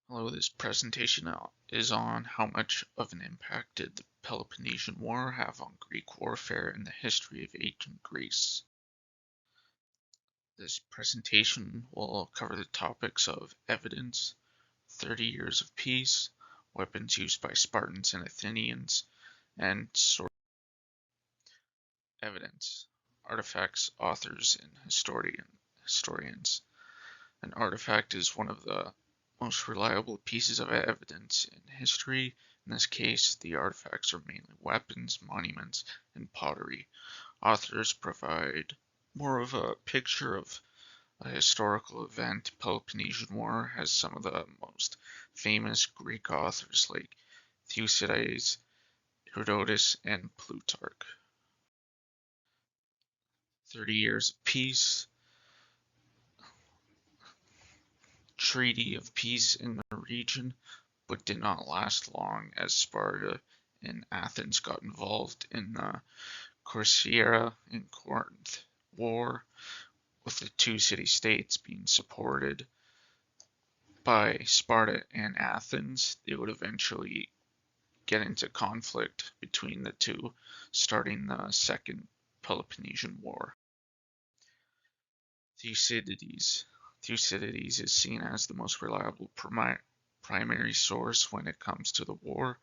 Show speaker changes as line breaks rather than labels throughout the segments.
Hello, this presentation is on how much of an impact did the Peloponnesian War have on Greek warfare and the history of ancient Greece. This presentation will cover the topics of evidence, 30 years of peace, weapons used by Spartans and Athenians, and evidence, artifacts, authors, and historians. An artifact is one of the most reliable pieces of evidence in history. In this case, the artifacts are mainly weapons, monuments, and pottery. Authors provide more of a picture of a historical event. Peloponnesian War has some of the most famous Greek authors like Thucydides, Herodotus, and Plutarch. 30 Years of Peace, Treaty of Peace in the region, but did not last long as Sparta and Athens got involved in the Corcyra and Corinth War, with the two city-states being supported by Sparta and Athens. They would eventually get into conflict between the two, starting the Second Peloponnesian War. Thucydides. Thucydides is seen as the most reliable primary source when it comes to the war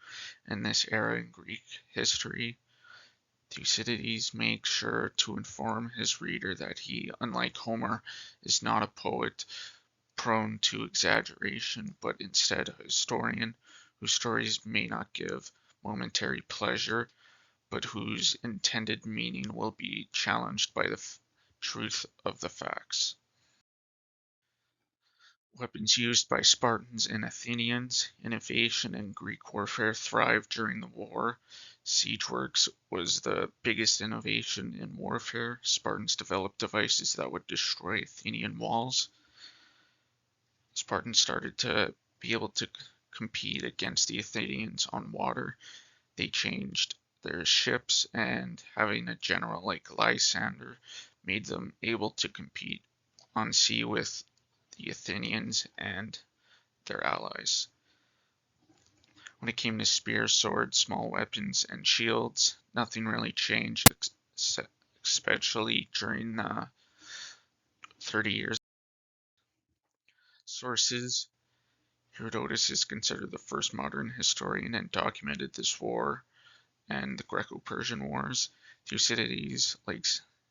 in this era in Greek history. Thucydides makes sure to inform his reader that he, unlike Homer, is not a poet prone to exaggeration, but instead a historian whose stories may not give momentary pleasure, but whose intended meaning will be challenged by the truth of the facts. Weapons used by Spartans and Athenians. Innovation in Greek warfare thrived during the war. Siege works was the biggest innovation in warfare. Spartans developed devices that would destroy Athenian walls. Spartans started to be able to compete against the Athenians on water. They changed their ships, and having a general like Lysander made them able to compete on sea with the Athenians and their allies. When it came to spears, swords, small weapons, and shields, nothing really changed, especially during the 30 years. Sources. Herodotus is considered the first modern historian and documented this war and the Greco-Persian Wars. Thucydides, like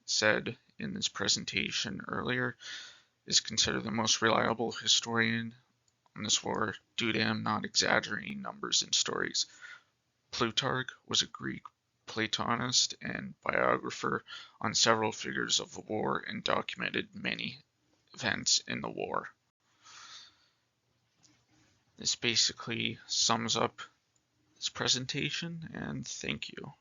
said in this presentation earlier, is considered the most reliable historian on this war due to him not exaggerating numbers and stories. Plutarch was a Greek Platonist and biographer on several figures of the war and documented many events in the war. This basically sums up this presentation, and thank you.